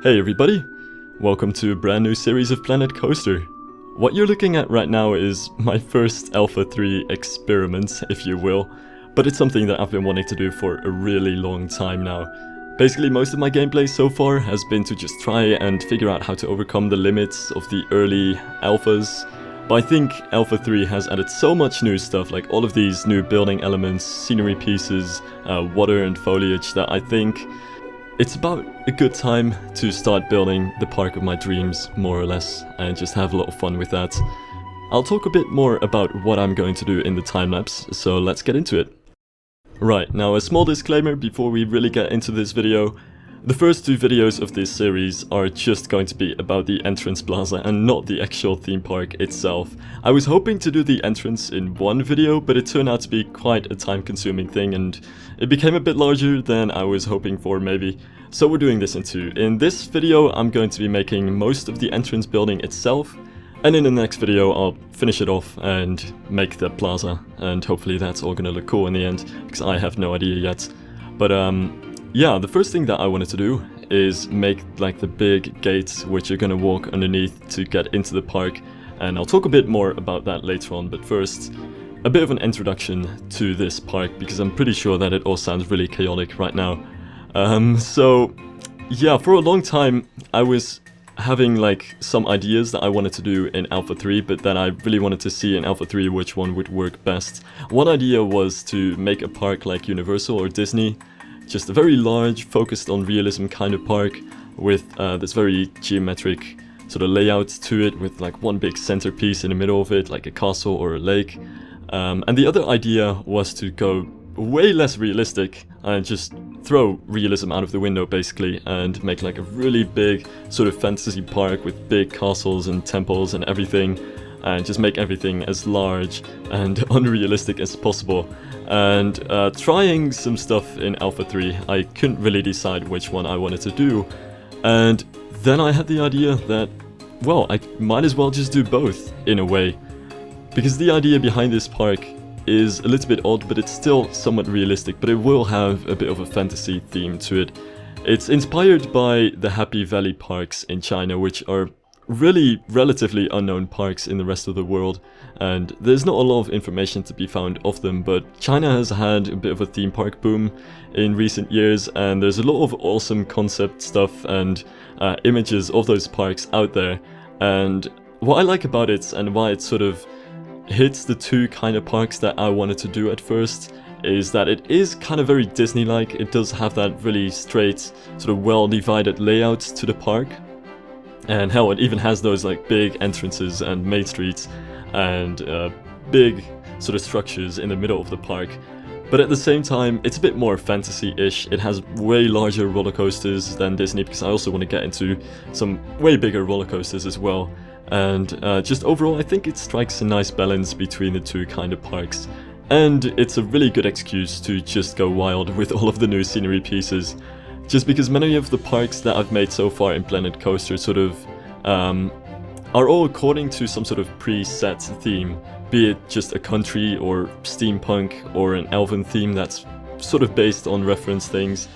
Hey everybody, welcome to a brand new series of Planet Coaster. What you're looking at right now is my first Alpha 3 experiment, if you will, but it's something that I've been wanting to do for a really long time now. Basically, most of my gameplay so far has been to just try and figure out how to overcome the limits of the early alphas. But I think Alpha 3 has added so much new stuff, like all of these new building elements, scenery pieces, water and foliage, that I think it's about a good time to start building the park of my dreams, more or less, and just have a lot of fun with that. I'll talk a bit more about what I'm going to do in the time-lapse, so let's get into it. Right, now a small disclaimer before we really get into this video. The first two videos of this series are just going to be about the entrance plaza and not the actual theme park itself. I was hoping to do the entrance in one video, but it turned out to be quite a time-consuming thing and it became a bit larger than I was hoping for maybe. So we're doing this in two. In this video I'm going to be making most of the entrance building itself, and in the next video I'll finish it off and make the plaza, and hopefully that's all gonna look cool in the end, because I have no idea yet. But yeah, the first thing that I wanted to do is make like the big gates which you're gonna walk underneath to get into the park, and I'll talk a bit more about that later on, but first, a bit of an introduction to this park, because I'm pretty sure that it all sounds really chaotic right now. So yeah, for a long time I was having like some ideas that I wanted to do in Alpha 3, but then I really wanted to see in Alpha 3 which one would work best. One idea was to make a park like Universal or Disney, just a very large, focused on realism kind of park with this very geometric sort of layout to it, with like one big centerpiece in the middle of it, like a castle or a lake. And the other idea was to go way less realistic and just throw realism out of the window basically, and make like a really big sort of fantasy park with big castles and temples and everything, and just make everything as large and unrealistic as possible. And trying some stuff in Alpha 3, I couldn't really decide which one I wanted to do, and then I had the idea that, well, I might as well just do both in a way, because the idea behind this park is a little bit odd, but it's still somewhat realistic, but it will have a bit of a fantasy theme to it. It's inspired by the Happy Valley parks in China, which are really relatively unknown parks in the rest of the world, and there's not a lot of information to be found of them, but China has had a bit of a theme park boom in recent years, and there's a lot of awesome concept stuff and images of those parks out there. And what I like about it, and why it sort of hits the two kind of parks that I wanted to do at first, is that it is kind of very Disney-like. It does have that really straight, sort of well-divided layout to the park. And hell, it even has those like big entrances and main streets and big sort of structures in the middle of the park. But at the same time, it's a bit more fantasy-ish. It has way larger roller coasters than Disney, because I also want to get into some way bigger roller coasters as well. And just overall, I think it strikes a nice balance between the two kind of parks. And it's a really good excuse to just go wild with all of the new scenery pieces. Just because many of the parks that I've made so far in Planet Coaster sort of are all according to some sort of preset theme, be it just a country or steampunk or an elven theme that's sort of based on reference things.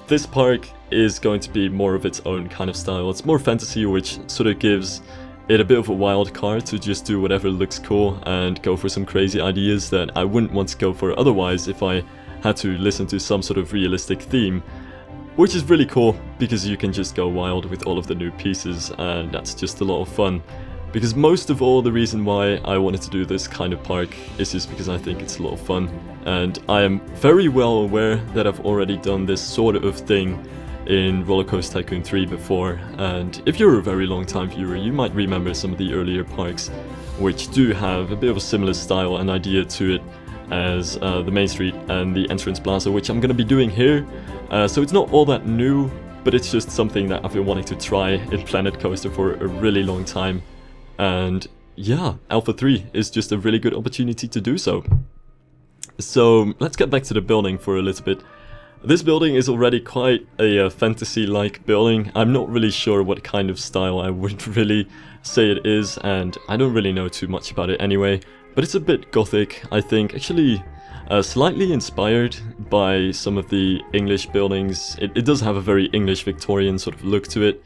This park is going to be more of its own kind of style. It's more fantasy, which sort of gives it a bit of a wild card to just do whatever looks cool and go for some crazy ideas that I wouldn't want to go for otherwise if I had to listen to some sort of realistic theme. Which is really cool, because you can just go wild with all of the new pieces, and that's just a lot of fun. Because most of all, the reason why I wanted to do this kind of park is just because I think it's a lot of fun. And I am very well aware that I've already done this sort of thing in Roller Coaster Tycoon 3 before, and if you're a very long time viewer, you might remember some of the earlier parks, which do have a bit of a similar style and idea to it as the Main Street and the Entrance Plaza, which I'm going to be doing here. So it's not all that new, but it's just something that I've been wanting to try in Planet Coaster for a really long time. And yeah, Alpha 3 is just a really good opportunity to do so. So let's get back to the building for a little bit. This building is already quite a fantasy-like building. I'm not really sure what kind of style I would really say it is, and I don't really know too much about it anyway. but it's a bit gothic, I think. Actually, slightly inspired by some of the English buildings. It does have a very English Victorian sort of look to it,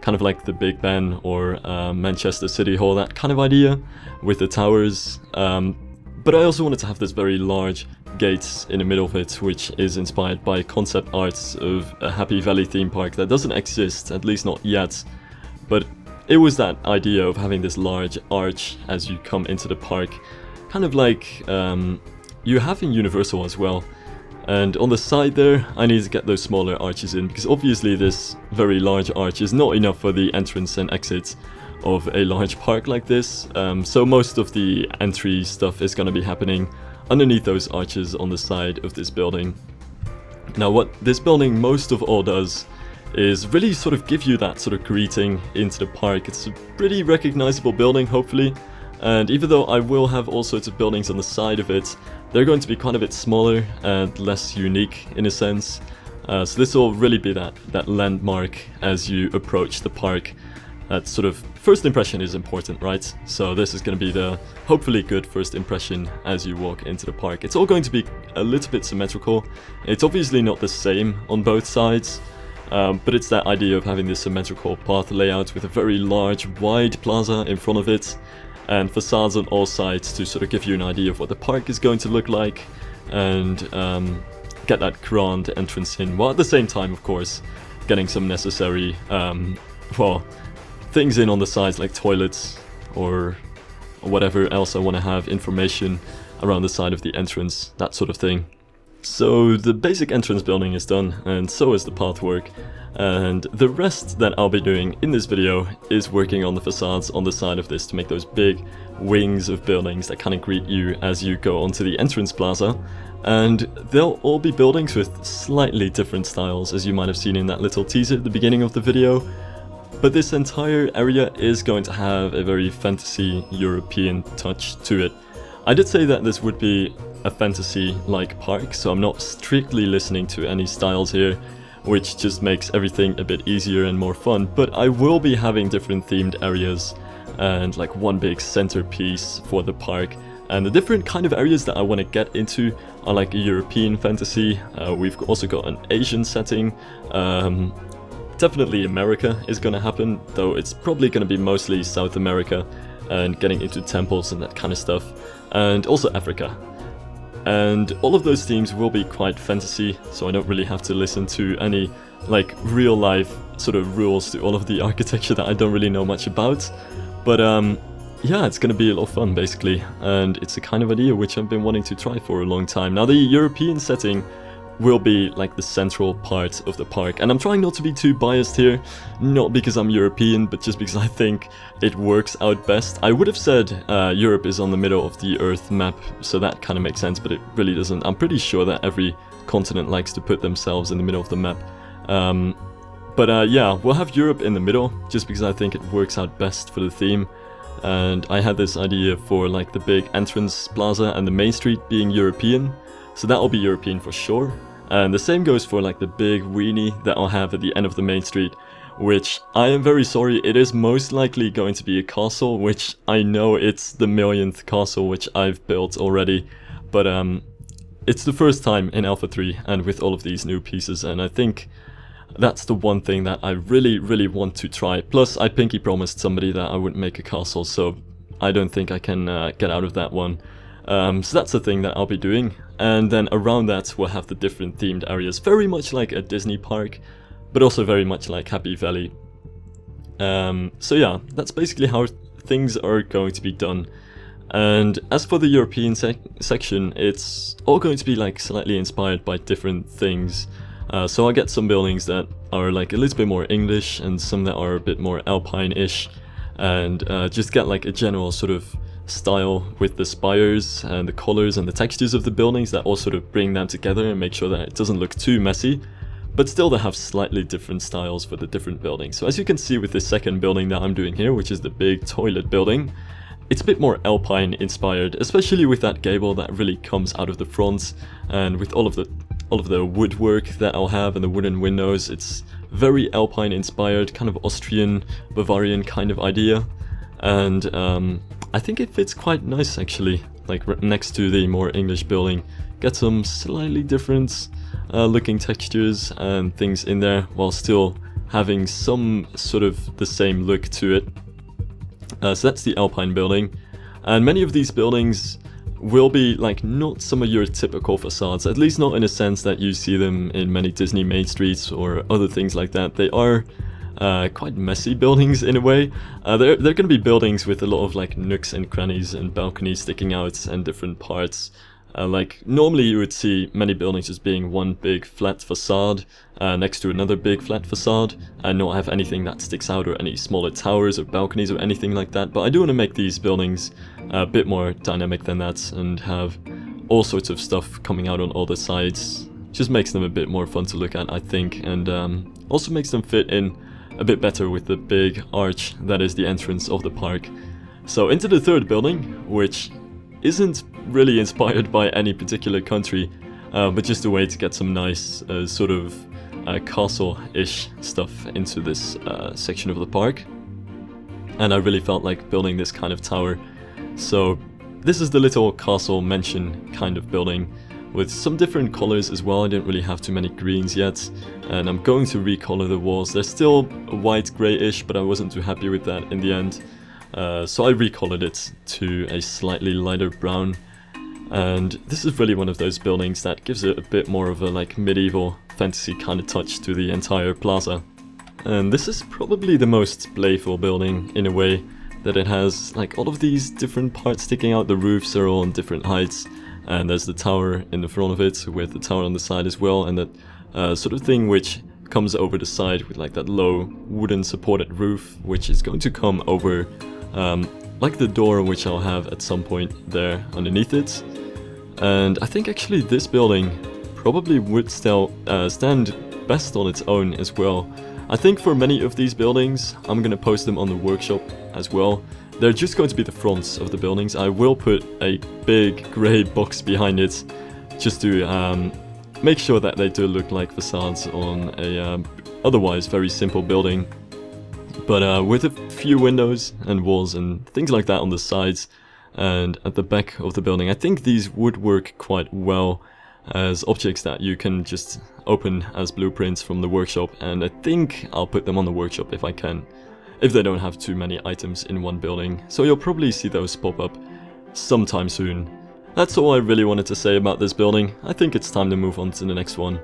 kind of like the Big Ben or Manchester City Hall, that kind of idea with the towers. But I also wanted to have this very large gates in the middle of it, which is inspired by concept arts of a Happy Valley theme park that doesn't exist, at least not yet. But it was that idea of having this large arch as you come into the park, kind of like you have in Universal as well. And on the side there, I need to get those smaller arches in, because obviously this very large arch is not enough for the entrance and exits of a large park like this. So most of the entry stuff is going to be happening underneath those arches on the side of this building. Now what this building most of all does is really sort of give you that sort of greeting into the park. It's a pretty recognizable building, hopefully. And even though I will have all sorts of buildings on the side of it, they're going to be quite a bit smaller and less unique in a sense. So this will really be that landmark as you approach the park. That sort of first impression is important, right? So this is going to be the hopefully good first impression as you walk into the park. It's all going to be a little bit symmetrical. It's obviously not the same on both sides, but it's that idea of having this symmetrical path layout with a very large, wide plaza in front of it, and facades on all sides to sort of give you an idea of what the park is going to look like, and get that grand entrance in, while at the same time, of course, getting some necessary, things in on the sides like toilets or whatever else I want to have information around the side of the entrance, that sort of thing. So the basic entrance building is done, and so is the pathwork, and the rest that I'll be doing in this video is working on the facades on the side of this to make those big wings of buildings that kind of greet you as you go onto the entrance plaza. And they'll all be buildings with slightly different styles, as you might have seen in that little teaser at the beginning of the video. But this entire area is going to have a very fantasy European touch to it. I did say that this would be a fantasy-like park, so I'm not strictly listening to any styles here, which just makes everything a bit easier and more fun, but I will be having different themed areas and like one big centerpiece for the park. And the different kind of areas that I want to get into are like a European fantasy. We've also got an Asian setting. Definitely America is going to happen, though it's probably going to be mostly South America and getting into temples and that kind of stuff, and also Africa. And all of those themes will be quite fantasy, so I don't really have to listen to any like real life sort of rules to all of the architecture that I don't really know much about. But yeah, it's going to be a lot of fun basically, and it's a kind of idea which I've been wanting to try for a long time. Now the European setting will be like the central part of the park, and I'm trying not to be too biased here, not because I'm European, but just because I think it works out best. I would have said Europe is on the middle of the Earth map, so that kind of makes sense, but it really doesn't. I'm pretty sure that every continent likes to put themselves in the middle of the map. Yeah, we'll have Europe in the middle, just because I think it works out best for the theme. And I had this idea for like the big entrance plaza and the main street being European, so that'll be European for sure. And the same goes for like the big weenie that I'll have at the end of the main street, which I am very sorry, it is most likely going to be a castle, which I know it's the millionth castle which I've built already, but it's the first time in Alpha 3 and with all of these new pieces, and I think that's the one thing that I really want to try. Plus I pinky promised somebody that I wouldn't make a castle, so I don't think I can get out of that one. So that's the thing that I'll be doing, and then around that we'll have the different themed areas, very much like a Disney park, but also very much like Happy Valley. So yeah, that's basically how things are going to be done. And as for the European section, it's all going to be like slightly inspired by different things. So I get some buildings that are like a little bit more English and some that are a bit more Alpine-ish, and just get like a general sort of style with the spires and the colors and the textures of the buildings that all sort of bring them together and make sure that it doesn't look too messy, but still they have slightly different styles for the different buildings. So as you can see with this second building that I'm doing here, which is the big toilet building, it's a bit more Alpine inspired, especially with that gable that really comes out of the front, and with all of the woodwork that I'll have and the wooden windows. It's very Alpine inspired, kind of Austrian, Bavarian kind of idea. And I think it fits quite nice actually, like next to the more English building. Get some slightly different looking textures and things in there while still having some sort of the same look to it. So that's the Alpine building, and many of these buildings will be like not some of your typical facades, at least not in a sense that you see them in many Disney main streets or other things like that. They are quite messy buildings in a way. They're going to be buildings with a lot of like nooks and crannies and balconies sticking out and different parts. Like normally you would see many buildings as being one big flat facade next to another big flat facade and not have anything that sticks out or any smaller towers or balconies or anything like that. But I do want to make these buildings a bit more dynamic than that and have all sorts of stuff coming out on all the sides. Just makes them a bit more fun to look at, I think, and also makes them fit in a bit better with the big arch that is the entrance of the park. So into the third building, which isn't really inspired by any particular country, but just a way to get some nice sort of castle-ish stuff into this section of the park. And I really felt like building this kind of tower. So this is the little castle mansion kind of building with some different colors as well. I didn't really have too many greens yet, and I'm going to recolor the walls. They're still white grayish, but I wasn't too happy with that in the end. So I recolored it to a slightly lighter brown, and this is really one of those buildings that gives it a bit more of a like medieval fantasy kind of touch to the entire plaza. And this is probably the most playful building in a way, that it has like all of these different parts sticking out. The roofs are all on different heights, and there's the tower in the front of it with the tower on the side as well, and that sort of thing which comes over the side with like that low wooden supported roof, which is going to come over like the door which I'll have at some point there underneath it. And I think actually this building probably would still stand best on its own as well. I think for many of these buildings I'm going to post them on the workshop as well. They're just going to be the fronts of the buildings. I will put a big grey box behind it just to make sure that they do look like facades on a otherwise very simple building. But with a few windows and walls and things like that on the sides and at the back of the building, I think these would work quite well as objects that you can just open as blueprints from the workshop, and I think I'll put them on the workshop if I can, if they don't have too many items in one building. So you'll probably see those pop up sometime soon. That's all I really wanted to say about this building. I think it's time to move on to the next one.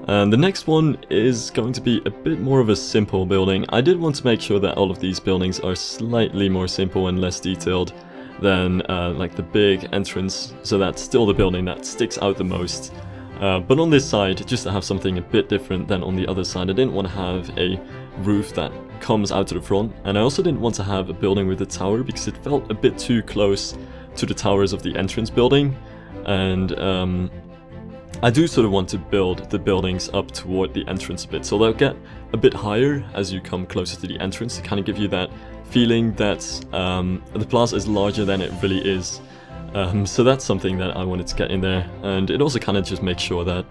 And the next one is going to be a bit more of a simple building. I did want to make sure that all of these buildings are slightly more simple and less detailed than like the big entrance, so that's still the building that sticks out the most. But on this side, just to have something a bit different than on the other side, I didn't want to have a roof that comes out to the front, and I also didn't want to have a building with a tower because it felt a bit too close to the towers of the entrance building. And I do sort of want to build the buildings up toward the entrance a bit, so they'll get a bit higher as you come closer to the entrance to kind of give you that feeling that the plaza is larger than it really is. So that's something that I wanted to get in there, and it also kind of just makes sure that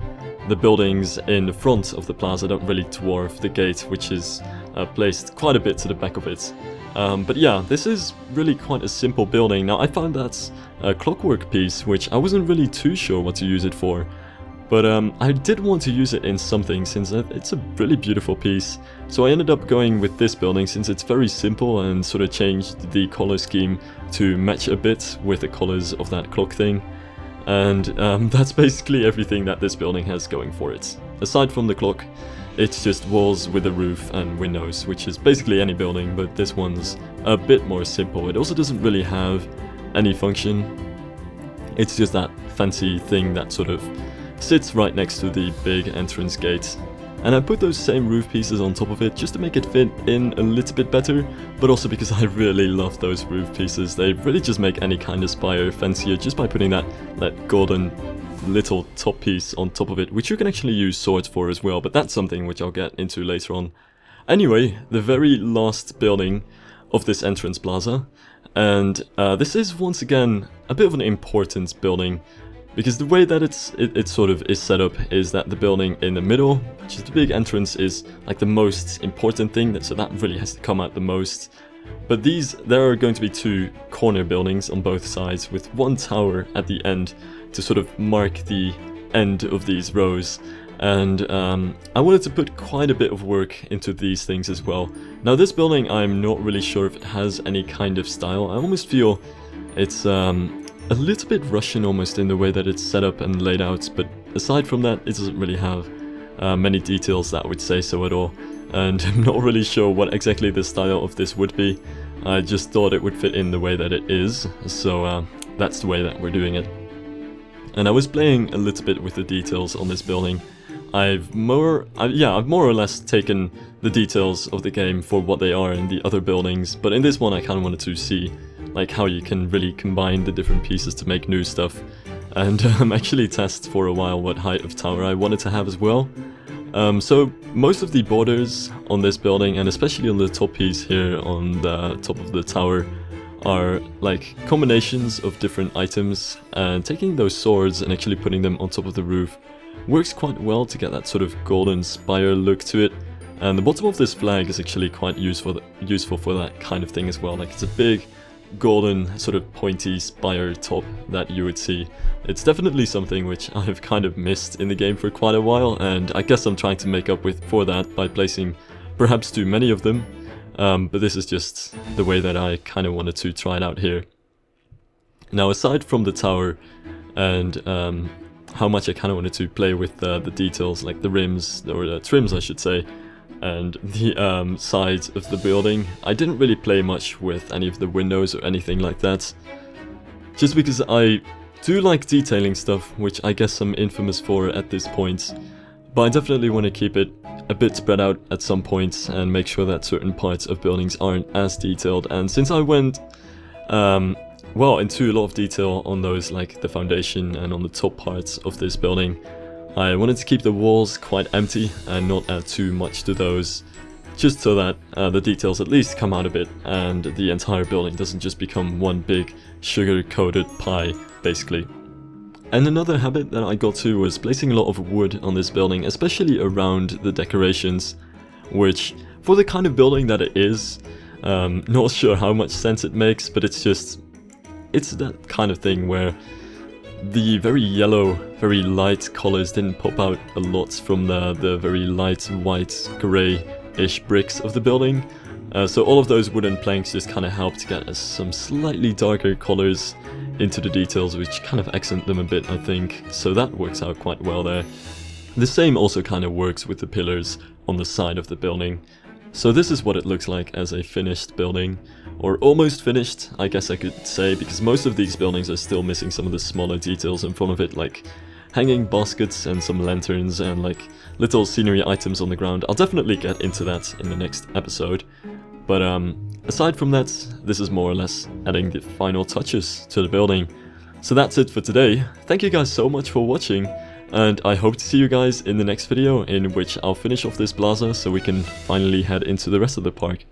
the buildings in the front of the plaza don't really dwarf the gate, which is placed quite a bit to the back of it. But yeah, this is really quite a simple building. Now I found that a clockwork piece, which I wasn't really too sure what to use it for. But I did want to use it in something since it's a really beautiful piece. So I ended up going with this building since it's very simple and sort of changed the color scheme to match a bit with the colors of that clock thing. And that's basically everything that this building has going for it. Aside from the clock, it's just walls with a roof and windows, which is basically any building, but this one's a bit more simple. It also doesn't really have any function. It's just that fancy thing that sort of sits right next to the big entrance gate. And I put those same roof pieces on top of it just to make it fit in a little bit better, but also because I really love those roof pieces. They really just make any kind of spire fancier just by putting that golden little top piece on top of it, which you can actually use swords for as well, but that's something which I'll get into later on. Anyway, the very last building of this entrance plaza, and this is once again a bit of an important building, because the way that it sort of is set up is that the building in the middle, which is the big entrance, is like the most important thing, so that really has to come out the most. But there are going to be 2 corner buildings on both sides with 1 tower at the end to sort of mark the end of these rows. And I wanted to put quite a bit of work into these things as well. Now this building, I'm not really sure if it has any kind of style. I almost feel it's a little bit Russian almost in the way that it's set up and laid out, but aside from that, it doesn't really have many details that would say so at all. And I'm not really sure what exactly the style of this would be. I just thought it would fit in the way that it is, so that's the way that we're doing it. And I was playing a little bit with the details on this building. I've more or less taken the details of the game for what they are in the other buildings, but in this one I kind of wanted to see like how you can really combine the different pieces to make new stuff. And actually test for a while what height of tower I wanted to have as well. So most of the borders on this building, and especially on the top piece here on the top of the tower, are like combinations of different items, and taking those swords and actually putting them on top of the roof works quite well to get that sort of golden spire look to it. And the bottom of this flag is actually quite useful for that kind of thing as well. Like it's a big golden sort of pointy spire top that you would see. It's definitely something which I've kind of missed in the game for quite a while, and I guess I'm trying to make up for that by placing perhaps too many of them. But this is just the way that I kind of wanted to try it out here. Now aside from the tower and how much I kind of wanted to play with the details, like the rims, or the trims I should say, and the sides of the building, I didn't really play much with any of the windows or anything like that. Just because I do like detailing stuff, which I guess I'm infamous for at this point. But I definitely want to keep it a bit spread out at some points and make sure that certain parts of buildings aren't as detailed. And since I went well into a lot of detail on those, like the foundation and on the top parts of this building, I wanted to keep the walls quite empty and not add too much to those, just so that the details at least come out a bit and the entire building doesn't just become one big sugar-coated pie, basically. And another habit that I got to was placing a lot of wood on this building, especially around the decorations, which, for the kind of building that it is, not sure how much sense it makes, but it's that kind of thing where the very yellow, very light colors didn't pop out a lot from the very light white, grey-ish bricks of the building. So all of those wooden planks just kind of help to get us some slightly darker colors into the details, which kind of accent them a bit, I think. So that works out quite well there. The same also kind of works with the pillars on the side of the building. So this is what it looks like as a finished building, or almost finished, I guess I could say, because most of these buildings are still missing some of the smaller details in front of it, like hanging baskets and some lanterns and like little scenery items on the ground. I'll definitely get into that in the next episode. But aside from that, this is more or less adding the final touches to the building. So that's it for today. Thank you guys so much for watching, and I hope to see you guys in the next video, in which I'll finish off this plaza so we can finally head into the rest of the park.